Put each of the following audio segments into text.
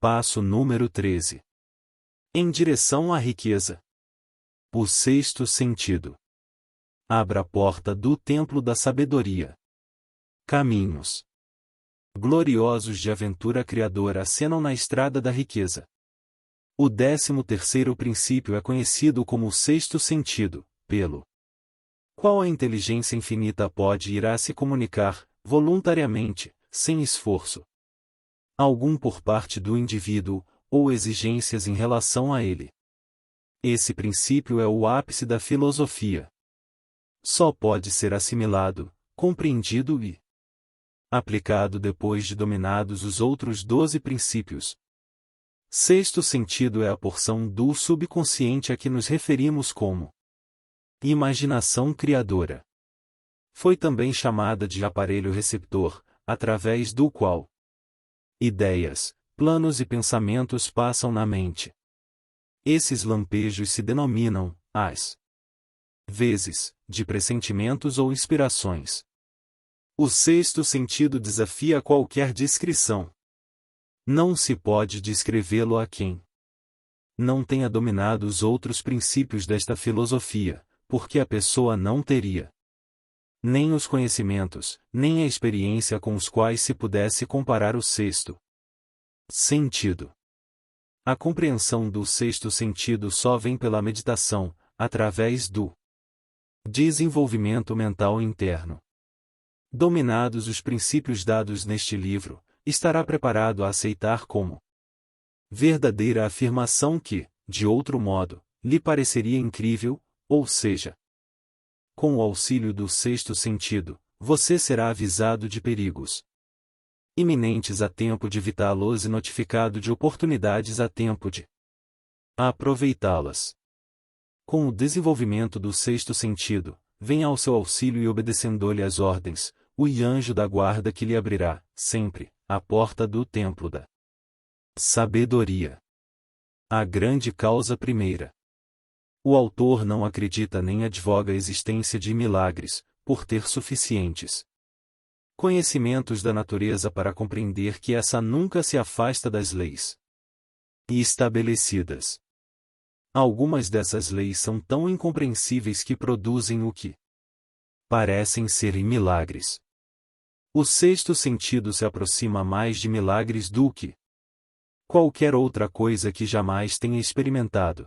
Passo número 13. Em direção à riqueza. O sexto sentido. Abra a porta do templo da sabedoria. Caminhos gloriosos de aventura criadora acenam na estrada da riqueza. O 13º princípio é conhecido como o sexto sentido, pelo qual a inteligência infinita pode e irá se comunicar, voluntariamente, sem esforço algum por parte do indivíduo, ou exigências em relação a ele. Esse princípio é o ápice da filosofia. Só pode ser assimilado, compreendido e aplicado depois de dominados os outros 12 princípios. Sexto sentido é a porção do subconsciente a que nos referimos como imaginação criadora. Foi também chamada de aparelho receptor, através do qual ideias, planos e pensamentos passam na mente. Esses lampejos se denominam, às vezes, de pressentimentos ou inspirações. O sexto sentido desafia qualquer descrição. Não se pode descrevê-lo a quem não tenha dominado os outros princípios desta filosofia, porque a pessoa não teria nem os conhecimentos, nem a experiência com os quais se pudesse comparar o sexto sentido. A compreensão do sexto sentido só vem pela meditação, através do desenvolvimento mental interno. Dominados os princípios dados neste livro, estará preparado a aceitar como verdadeira afirmação que, de outro modo, lhe pareceria incrível, ou seja, com o auxílio do sexto sentido, você será avisado de perigos iminentes a tempo de evitá-los e notificado de oportunidades a tempo de aproveitá-las. Com o desenvolvimento do sexto sentido, venha ao seu auxílio e obedecendo-lhe as ordens, o anjo da guarda que lhe abrirá, sempre, a porta do templo da sabedoria. A grande causa primeira. O autor não acredita nem advoga a existência de milagres, por ter suficientes conhecimentos da natureza para compreender que essa nunca se afasta das leis estabelecidas. Algumas dessas leis são tão incompreensíveis que produzem o que parecem ser milagres. O sexto sentido se aproxima mais de milagres do que qualquer outra coisa que jamais tenha experimentado.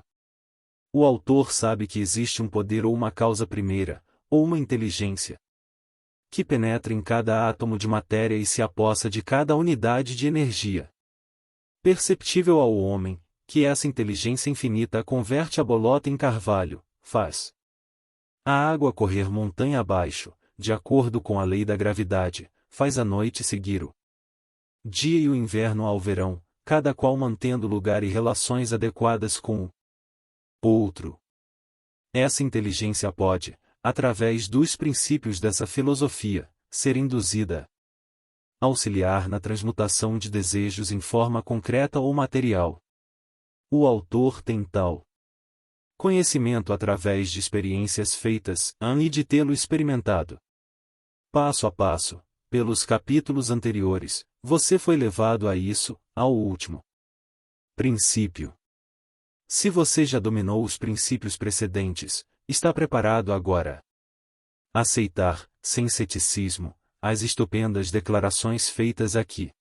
O autor sabe que existe um poder ou uma causa primeira, ou uma inteligência, que penetra em cada átomo de matéria e se apossa de cada unidade de energia perceptível ao homem, que essa inteligência infinita converte a bolota em carvalho, faz a água correr montanha abaixo, de acordo com a lei da gravidade, faz a noite seguir o dia e o inverno ao verão, cada qual mantendo lugar e relações adequadas com o outro. Essa inteligência pode, através dos princípios dessa filosofia, ser induzida a auxiliar na transmutação de desejos em forma concreta ou material. O autor tem tal conhecimento através de experiências feitas, e de tê-lo experimentado passo a passo, pelos capítulos anteriores, você foi levado a isso, ao último princípio. Se você já dominou os princípios precedentes, está preparado agora a aceitar, sem ceticismo, as estupendas declarações feitas aqui.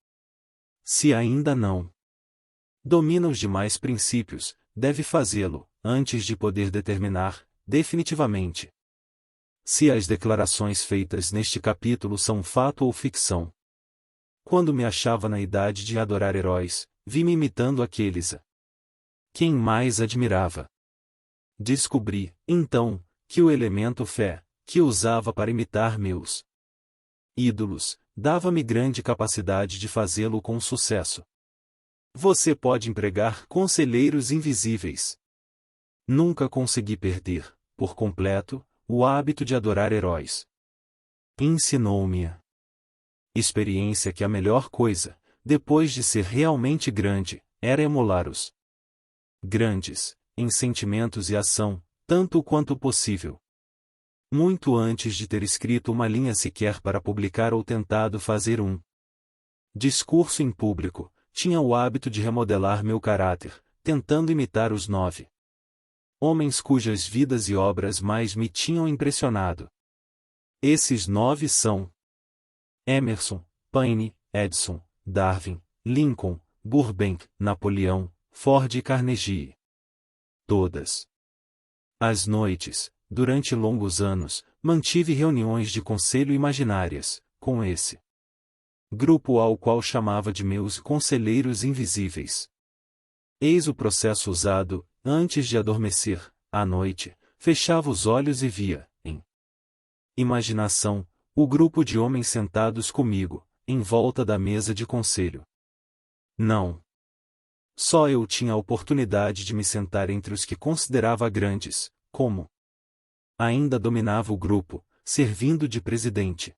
Se ainda não domina os demais princípios, deve fazê-lo, antes de poder determinar, definitivamente, se as declarações feitas neste capítulo são fato ou ficção. Quando me achava na idade de adorar heróis, vi-me imitando aqueles a quem mais admirava. Descobri, então, que o elemento fé, que usava para imitar meus ídolos, dava-me grande capacidade de fazê-lo com sucesso. Você pode empregar conselheiros invisíveis. Nunca consegui perder, por completo, o hábito de adorar heróis. Ensinou-me a experiência que a melhor coisa, depois de ser realmente grande, era emular os grandes, em sentimentos e ação, tanto quanto possível. Muito antes de ter escrito uma linha sequer para publicar ou tentado fazer um discurso em público, tinha o hábito de remodelar meu caráter, tentando imitar os 9 homens cujas vidas e obras mais me tinham impressionado. Esses 9 são Emerson, Paine, Edison, Darwin, Lincoln, Burbank, Napoleão, Ford e Carnegie. Todas as noites, durante longos anos, mantive reuniões de conselho imaginárias, com esse grupo ao qual chamava de meus conselheiros invisíveis. Eis o processo usado, antes de adormecer, à noite, fechava os olhos e via, em imaginação, o grupo de homens sentados comigo, em volta da mesa de conselho. Não. Só eu tinha a oportunidade de me sentar entre os que considerava grandes, como ainda dominava o grupo, servindo de presidente.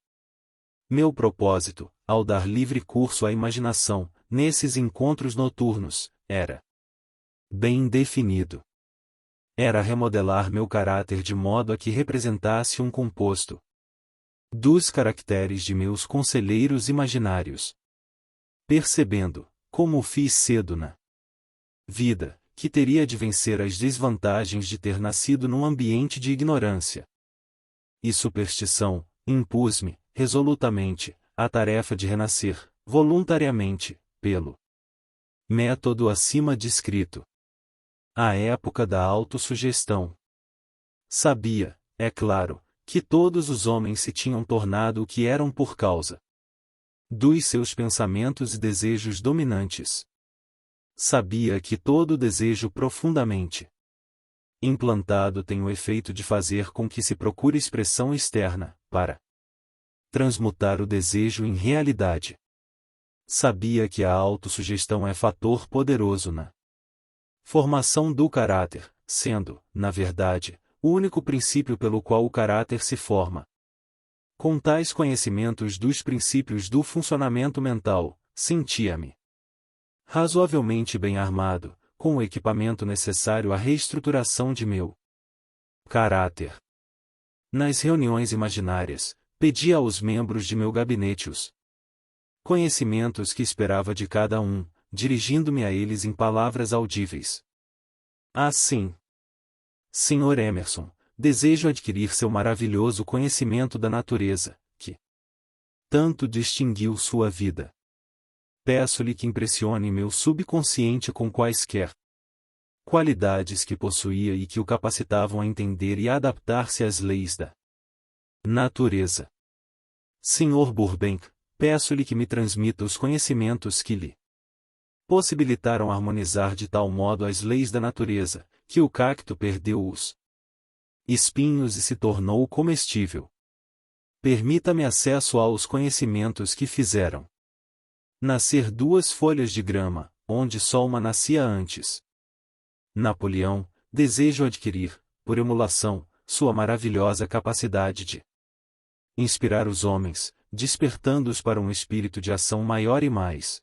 Meu propósito, ao dar livre curso à imaginação, nesses encontros noturnos, era bem definido. Era remodelar meu caráter de modo a que representasse um composto dos caracteres de meus conselheiros imaginários. Percebendo, como o fiz cedo na vida, que teria de vencer as desvantagens de ter nascido num ambiente de ignorância e superstição, impus-me, resolutamente, a tarefa de renascer, voluntariamente, pelo método acima descrito. A época da autossugestão. Sabia, é claro, que todos os homens se tinham tornado o que eram por causa dos seus pensamentos e desejos dominantes. Sabia que todo desejo profundamente implantado tem o efeito de fazer com que se procure expressão externa, para transmutar o desejo em realidade. Sabia que a autossugestão é fator poderoso na formação do caráter, sendo, na verdade, o único princípio pelo qual o caráter se forma. Com tais conhecimentos dos princípios do funcionamento mental, sentia-me razoavelmente bem armado, com o equipamento necessário à reestruturação de meu caráter. Nas reuniões imaginárias, pedia aos membros de meu gabinete os conhecimentos que esperava de cada um, dirigindo-me a eles em palavras audíveis. Assim, Sr. Emerson, desejo adquirir seu maravilhoso conhecimento da natureza, que tanto distinguiu sua vida. Peço-lhe que impressione meu subconsciente com quaisquer qualidades que possuía e que o capacitavam a entender e a adaptar-se às leis da natureza. Sr. Burbank, peço-lhe que me transmita os conhecimentos que lhe possibilitaram harmonizar de tal modo as leis da natureza, que o cacto perdeu os espinhos e se tornou comestível. Permita-me acesso aos conhecimentos que fizeram nascer 2 folhas de grama, onde só uma nascia antes. Napoleão, desejo adquirir, por emulação, sua maravilhosa capacidade de inspirar os homens, despertando-os para um espírito de ação maior e mais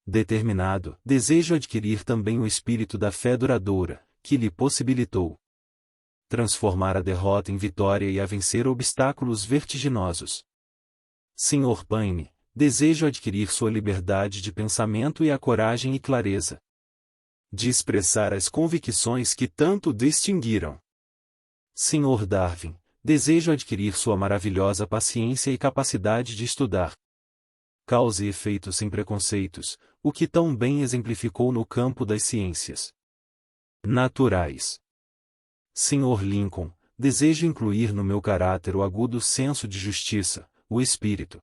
determinado. Desejo adquirir também o espírito da fé duradoura, que lhe possibilitou transformar a derrota em vitória e a vencer obstáculos vertiginosos. Sr. Paine, desejo adquirir sua liberdade de pensamento e a coragem e clareza de expressar as convicções que tanto distinguiram. Sr. Darwin, desejo adquirir sua maravilhosa paciência e capacidade de estudar causa e efeito sem preconceitos, o que tão bem exemplificou no campo das ciências naturais. Sr. Lincoln, desejo incluir no meu caráter o agudo senso de justiça, o espírito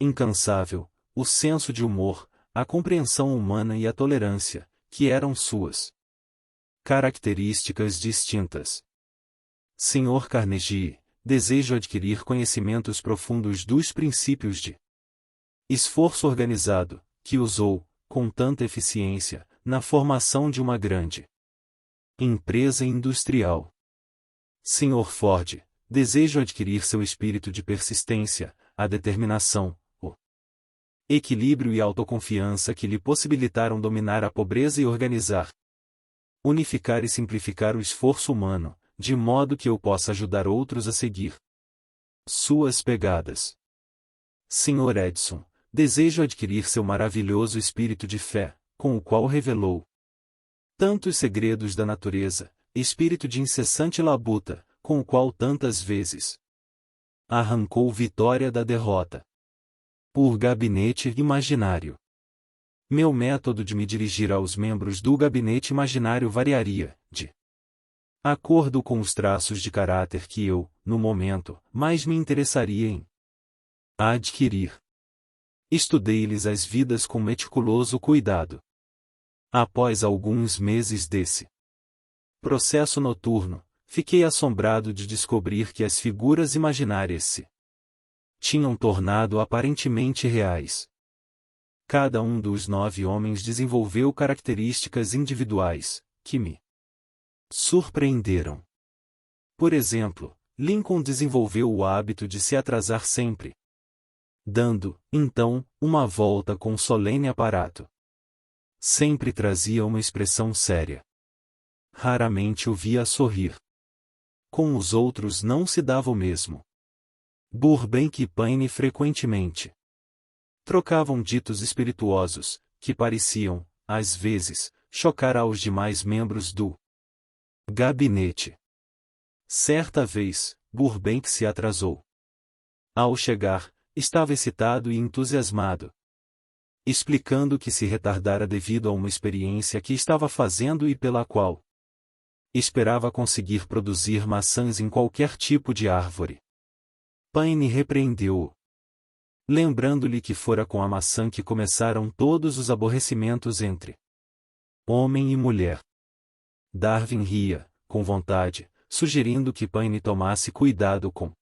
incansável, o senso de humor, a compreensão humana e a tolerância, que eram suas características distintas. Sr. Carnegie, desejo adquirir conhecimentos profundos dos princípios de esforço organizado, que usou, com tanta eficiência, na formação de uma grande empresa industrial. Sr. Ford, desejo adquirir seu espírito de persistência, a determinação, o equilíbrio e autoconfiança que lhe possibilitaram dominar a pobreza e organizar, unificar e simplificar o esforço humano, de modo que eu possa ajudar outros a seguir suas pegadas. Sr. Edison, desejo adquirir seu maravilhoso espírito de fé, com o qual revelou tantos segredos da natureza, espírito de incessante labuta, com o qual tantas vezes arrancou vitória da derrota. Por gabinete imaginário. Meu método de me dirigir aos membros do gabinete imaginário variaria, de acordo com os traços de caráter que eu, no momento, mais me interessaria em adquirir. Estudei-lhes as vidas com meticuloso cuidado. Após alguns meses desse processo noturno, fiquei assombrado de descobrir que as figuras imaginárias se tinham tornado aparentemente reais. Cada um dos 9 homens desenvolveu características individuais, que me surpreenderam. Por exemplo, Lincoln desenvolveu o hábito de se atrasar sempre, dando, então, uma volta com solene aparato. Sempre trazia uma expressão séria. Raramente o via sorrir. Com os outros não se dava o mesmo. Burbank e Paine frequentemente trocavam ditos espirituosos, que pareciam, às vezes, chocar aos demais membros do gabinete. Certa vez, Burbank se atrasou. Ao chegar, estava excitado e entusiasmado, explicando que se retardara devido a uma experiência que estava fazendo e pela qual esperava conseguir produzir maçãs em qualquer tipo de árvore. Paine repreendeu-o, lembrando-lhe que fora com a maçã que começaram todos os aborrecimentos entre homem e mulher. Darwin ria, com vontade, sugerindo que Paine tomasse cuidado com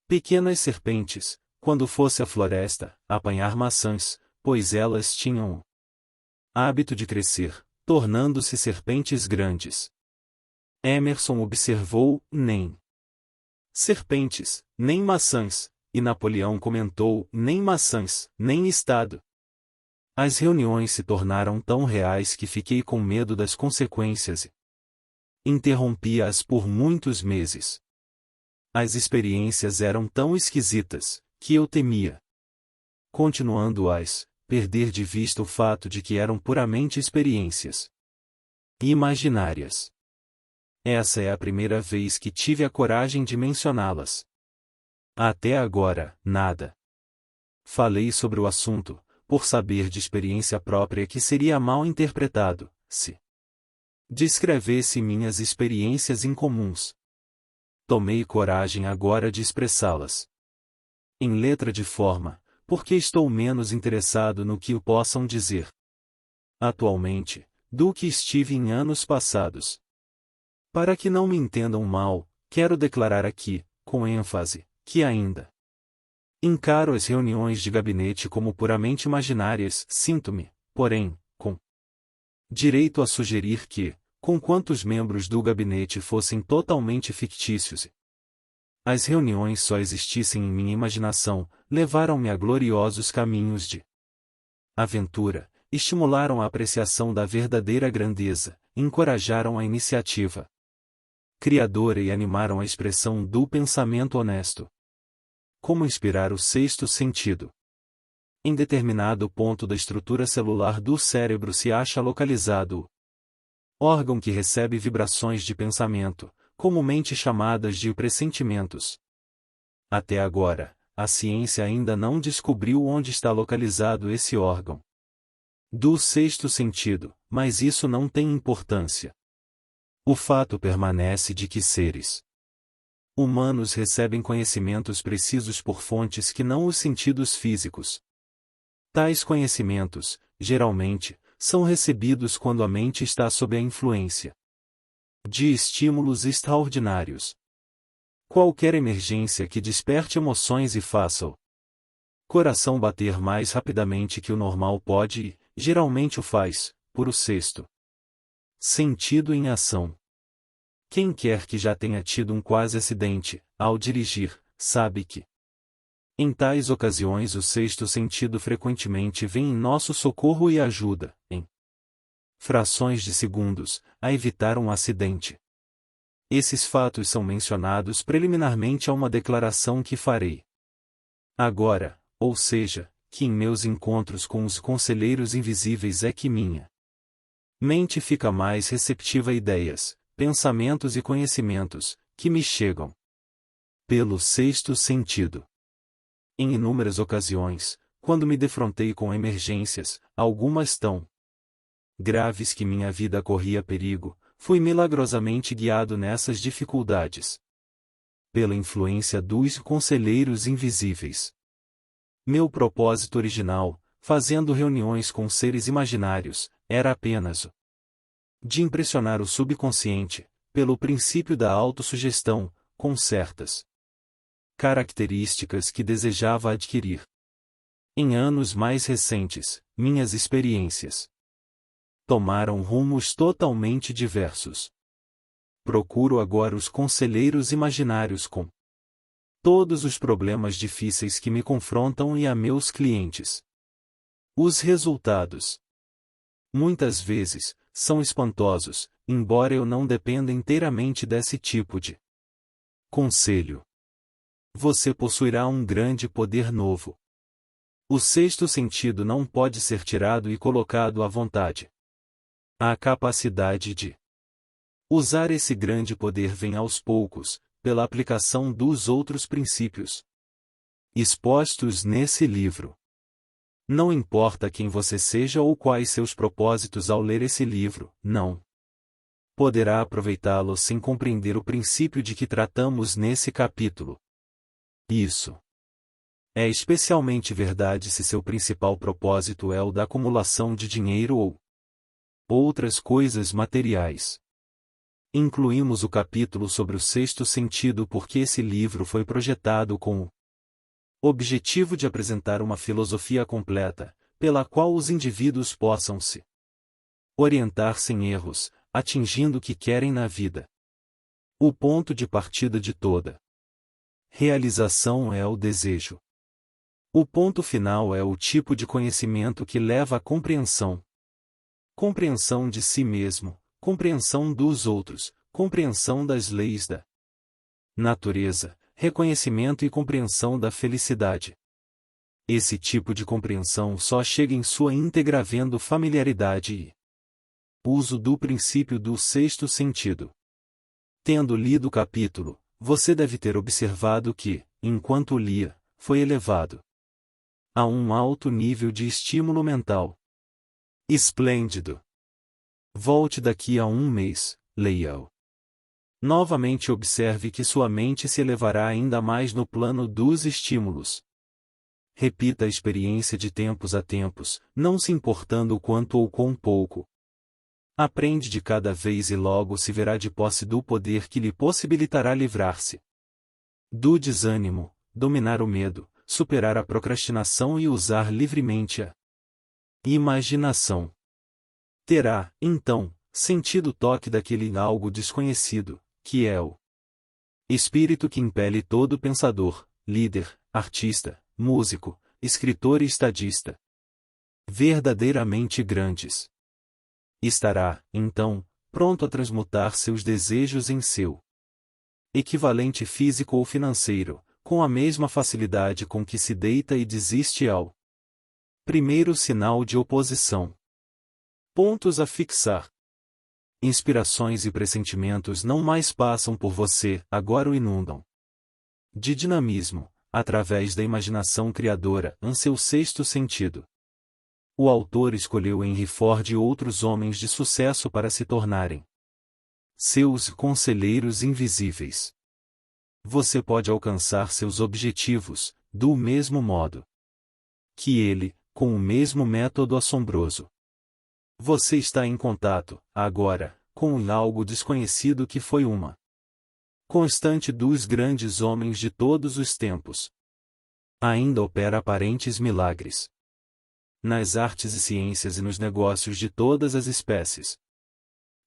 pequenas serpentes, quando fosse à floresta, apanhar maçãs, pois elas tinham o hábito de crescer, tornando-se serpentes grandes. Emerson observou, nem serpentes, nem maçãs, e Napoleão comentou, nem maçãs, nem Estado. As reuniões se tornaram tão reais que fiquei com medo das consequências e interrompi-as por muitos meses. As experiências eram tão esquisitas, que eu temia, continuando-as, perder de vista o fato de que eram puramente experiências imaginárias. Essa é a primeira vez que tive a coragem de mencioná-las. Até agora, nada. Falei sobre o assunto, por saber de experiência própria que seria mal interpretado, se descrevesse minhas experiências incomuns. Tomei coragem agora de expressá-las em letra de forma, porque estou menos interessado no que o possam dizer atualmente, do que estive em anos passados. Para que não me entendam mal, quero declarar aqui, com ênfase, que ainda encaro as reuniões de gabinete como puramente imaginárias, sinto-me, porém, com direito a sugerir que, conquanto os membros do gabinete fossem totalmente fictícios e as reuniões só existissem em minha imaginação, levaram-me a gloriosos caminhos de aventura, estimularam a apreciação da verdadeira grandeza, encorajaram a iniciativa criadora e animaram a expressão do pensamento honesto. Como inspirar o sexto sentido? Em determinado ponto da estrutura celular do cérebro se acha localizado o órgão que recebe vibrações de pensamento, comumente chamadas de pressentimentos. Até agora, a ciência ainda não descobriu onde está localizado esse órgão do sexto sentido, mas isso não tem importância. O fato permanece de que seres humanos recebem conhecimentos precisos por fontes que não os sentidos físicos. Tais conhecimentos, geralmente, são recebidos quando a mente está sob a influência de estímulos extraordinários. Qualquer emergência que desperte emoções e faça o coração bater mais rapidamente que o normal pode e, geralmente o faz, por o sexto sentido em ação. Quem quer que já tenha tido um quase acidente, ao dirigir, sabe que em tais ocasiões o sexto sentido frequentemente vem em nosso socorro e ajuda, em frações de segundos, a evitar um acidente. Esses fatos são mencionados preliminarmente a uma declaração que farei agora, ou seja, que em meus encontros com os conselheiros invisíveis é que minha mente fica mais receptiva a ideias, pensamentos e conhecimentos, que me chegam pelo sexto sentido. Em inúmeras ocasiões, quando me defrontei com emergências, algumas tão graves que minha vida corria perigo, fui milagrosamente guiado nessas dificuldades pela influência dos conselheiros invisíveis. Meu propósito original, fazendo reuniões com seres imaginários, era apenas o de impressionar o subconsciente, pelo princípio da autossugestão, com certas características que desejava adquirir. Em anos mais recentes, minhas experiências tomaram rumos totalmente diversos. Procuro agora os conselheiros imaginários com todos os problemas difíceis que me confrontam e a meus clientes. Os resultados, muitas vezes, são espantosos, embora eu não dependa inteiramente desse tipo de conselho. Você possuirá um grande poder novo. O sexto sentido não pode ser tirado e colocado à vontade. A capacidade de usar esse grande poder vem aos poucos, pela aplicação dos outros princípios expostos nesse livro. Não importa quem você seja ou quais seus propósitos ao ler esse livro, não poderá aproveitá-lo sem compreender o princípio de que tratamos nesse capítulo. Isso é especialmente verdade se seu principal propósito é o da acumulação de dinheiro ou outras coisas materiais. Incluímos o capítulo sobre o sexto sentido porque esse livro foi projetado com o objetivo de apresentar uma filosofia completa, pela qual os indivíduos possam se orientar sem erros, atingindo o que querem na vida. O ponto de partida de toda realização é o desejo. O ponto final é o tipo de conhecimento que leva à compreensão. Compreensão de si mesmo, compreensão dos outros, compreensão das leis da natureza, reconhecimento e compreensão da felicidade. Esse tipo de compreensão só chega em sua íntegra havendo familiaridade e uso do princípio do sexto sentido. Tendo lido o capítulo, você deve ter observado que, enquanto lia, foi elevado a um alto nível de estímulo mental. Esplêndido! Volte daqui a um mês, leia-o. Novamente observe que sua mente se elevará ainda mais no plano dos estímulos. Repita a experiência de tempos a tempos, não se importando o quanto ou quão pouco. Aprende de cada vez e logo se verá de posse do poder que lhe possibilitará livrar-se do desânimo, dominar o medo, superar a procrastinação e usar livremente a imaginação. Terá, então, sentido o toque daquele algo desconhecido, que é o espírito que impele todo pensador, líder, artista, músico, escritor e estadista verdadeiramente grandes. Estará, então, pronto a transmutar seus desejos em seu equivalente físico ou financeiro, com a mesma facilidade com que se deita e desiste ao primeiro sinal de oposição. Pontos a fixar. Inspirações e pressentimentos não mais passam por você, agora o inundam de dinamismo, através da imaginação criadora, em seu sexto sentido. O autor escolheu Henry Ford e outros homens de sucesso para se tornarem seus conselheiros invisíveis. Você pode alcançar seus objetivos, do mesmo modo que ele, com o mesmo método assombroso. Você está em contato, agora, com algo desconhecido que foi uma constante dos grandes homens de todos os tempos. Ainda opera aparentes milagres nas artes e ciências e nos negócios de todas as espécies.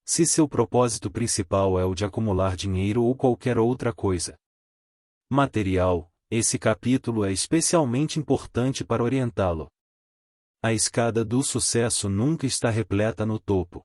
Se seu propósito principal é o de acumular dinheiro ou qualquer outra coisa material, esse capítulo é especialmente importante para orientá-lo. A escada do sucesso nunca está repleta no topo.